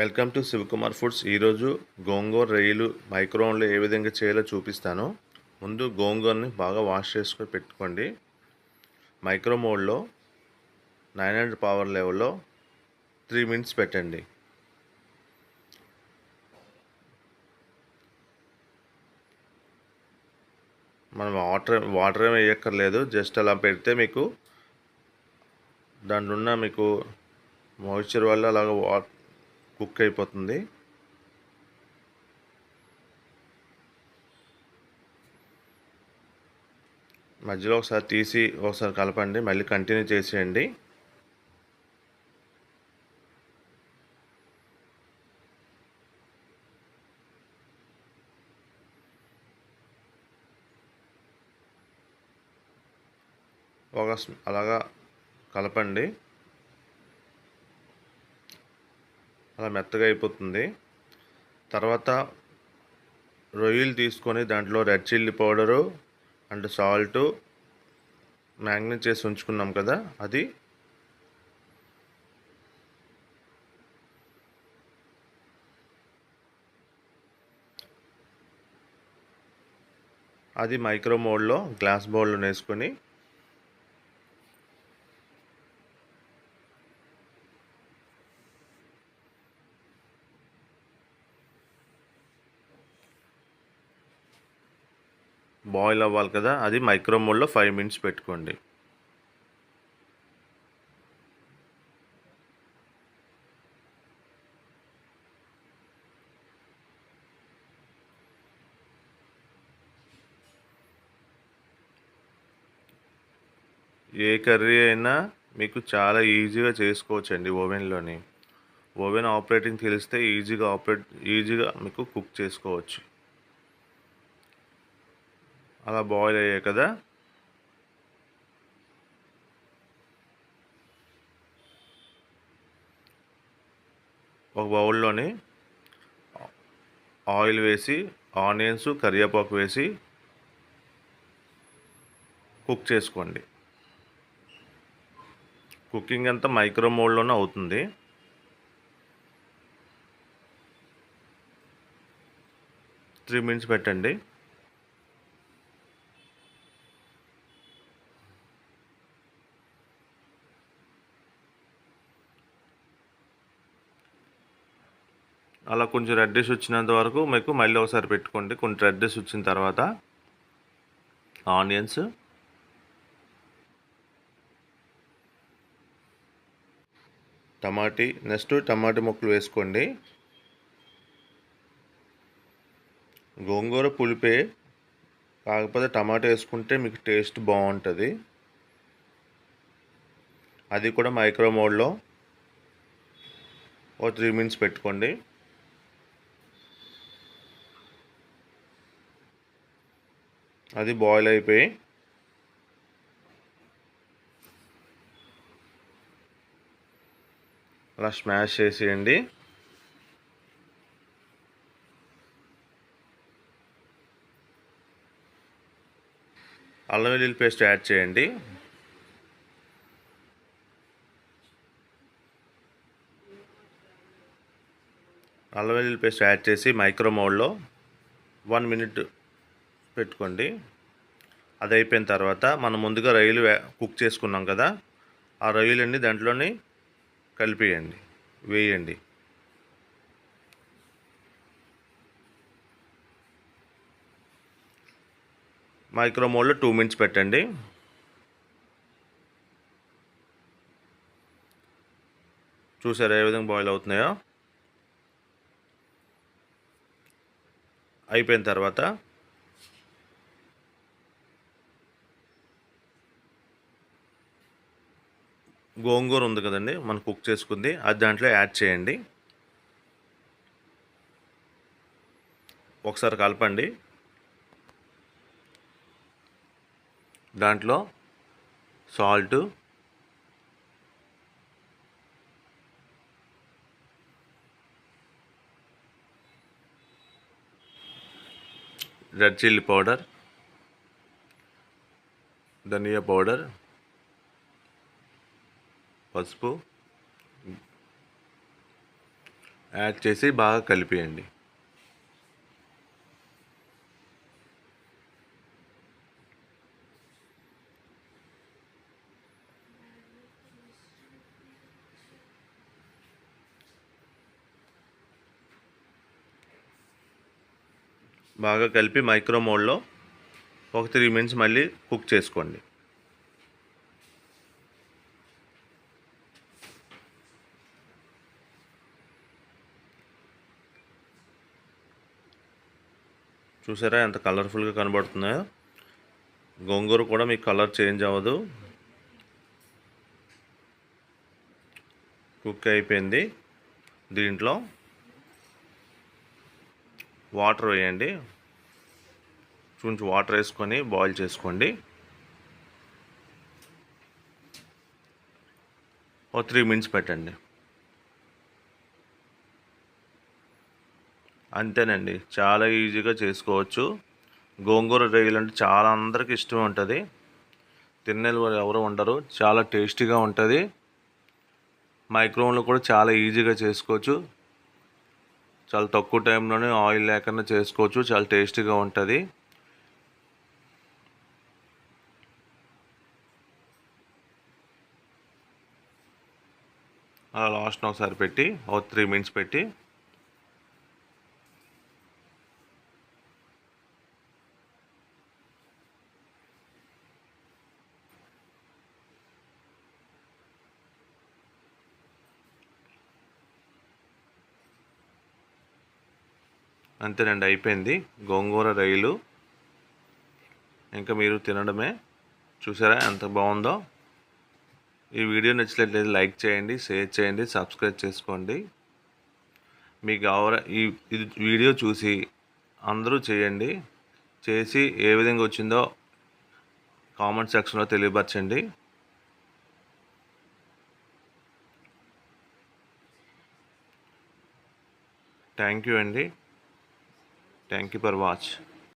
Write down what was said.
Welcome to Shivakumar foods. ఈరోజు గోంగూర రొయ్యలు మైక్రోవేవ్లో ఏ విధంగా చేయాలో చూపిస్తాను. ముందు గోంగూరని బాగా వాష్ చేసుకొని పెట్టుకోండి. మైక్రో మోడ్లో 900 పవర్ లెవెల్లో 3 మినిట్స్ పెట్టండి. మనం వాటర్ ఏమి వేయక్కర్లేదు. జస్ట్ అలా పెడితే మీకు దాంట్లో ఉన్న మాయిశ్చర్ వల్ల అలాగ కుక్ అయిపోతుంది. మధ్యలో ఒకసారి తీసి ఒకసారి కలపండి, మళ్ళీ కంటిన్యూ చేసేయండి. అలాగా కలపండి, అలా మెత్తగా అయిపోతుంది. తర్వాత రొయ్యలు తీసుకొని దాంట్లో red chilli powder and salt magnet చేసి ఉంచుకున్నాం కదా, అది మైక్రో మోడ్లో గ్లాస్ బౌల్లో వేసుకొని బాయిల్ అవ్వాలి కదా, అది మైక్రో మోడ్లో 5 మినిట్స్ పెట్టుకోండి. ఏ కర్రీ అయినా మీకు చాలా ఈజీగా చేసుకోవచ్చండి ఓవెన్లోని. ఓవెన్ ఆపరేటింగ్ తెలిస్తే ఈజీగా మీకు కుక్ చేసుకోవచ్చు. అలా బాయిల్ అయ్యాయి కదా, ఒక బౌల్లోని ఆయిల్ వేసి ఆనియన్స్ కరివేపాకు వేసి కుక్ చేసుకోండి. కుకింగ్ అంతా మైక్రో మోడ్లోనే అవుతుంది. త్రీ మినిట్స్ పెట్టండి. అలా కొంచెం రెడ్డిష్ వచ్చినంత వరకు మీకు మళ్ళీ ఒకసారి పెట్టుకోండి. కొంచెం రెడ్డిష్ వచ్చిన తర్వాత ఆనియన్స్, టమాటీ ముక్కలు వేసుకోండి. గోంగూర పులిపే, కాకపోతే టమాటా వేసుకుంటే మీకు టేస్ట్ బాగుంటుంది. అది కూడా మైక్రో మోడ్లో ఒక 3 మినిట్స్ పెట్టుకోండి. అది బాయిల్ అయిపోయి అలా స్మాష్ చేసేయండి. అల్లం వెల్లుల్లి పేస్ట్ యాడ్ చేయండి. అల్లం వెల్లుల్లి పేస్ట్ యాడ్ చేసి మైక్రో మోడ్లో 1 మినిట్ పెట్టుకోండి. అది అయిపోయిన తర్వాత మనం ముందుగా రొయ్యలు కుక్ చేసుకున్నాం కదా, ఆ రొయ్యలన్నీ దాంట్లోని వేయండి. మైక్రో మోడ్లో 2 మినిట్స్ పెట్టండి. చూసారా ఏ విధంగా బాయిల్ అవుతున్నాయో? అయిపోయిన తర్వాత గోంగూర ఉంది కదండి మనం కుక్ చేసుకుంది, అది దాంట్లో యాడ్ చేయండి. ఒకసారి కలపండి. దాంట్లో సాల్టు, రెడ్ చిల్లీ పౌడర్, ధనియా పౌడర్, పసుపు, యాడ్ చేసి బాగా కలిపేయండి. బాగా కలిపి మైక్రో మోడ్లో ఒక 3 మినిట్స్ మళ్ళీ కుక్ చేసుకోండి. చూసారా ఎంత కలర్ఫుల్గా కనబడుతున్నాయో. గోంగూర కూడా మీకు కలర్ చేంజ్ అవ్వదు. కుక్ అయిపోయింది. దీంట్లో వాటర్ వేయండి. కొంచెం వాటర్ వేసుకొని బాయిల్ చేసుకోండి. ఒక 3 మినిట్స్ పెట్టండి. అంతేనండి, చాలా ఈజీగా చేసుకోవచ్చు. గోంగూర రొయ్యలు అంటే చాలా అందరికీ ఇష్టం ఉంటుంది. తినేలు ఎవరు ఉండరు. చాలా టేస్టీగా ఉంటుంది. మైక్రోవేవ్లో కూడా చాలా ఈజీగా చేసుకోవచ్చు. చాలా తక్కువ టైంలోనే ఆయిల్ లేకుండా చేసుకోవచ్చు. చాలా టేస్టీగా ఉంటుంది. అలా లాస్ట్ని ఒకసారి పెట్టి ఒక 3 మినిట్స్ పెట్టి అంతేనండి, అయిపోయింది గోంగూర రొయ్యలు. ఇంకా మీరు తినడమే. చూసారా ఎంత బాగుందో. ఈ వీడియో నచ్చినట్లయితే లైక్ చేయండి, షేర్ చేయండి, సబ్స్క్రైబ్ చేసుకోండి. మీకు ఈ వీడియో చూసి అందరూ చేయండి. చేసి ఏ విధంగా వచ్చిందో కామెంట్ సెక్షన్లో తెలియపరచండి. థ్యాంక్ యూ అండి. Thank you for watch.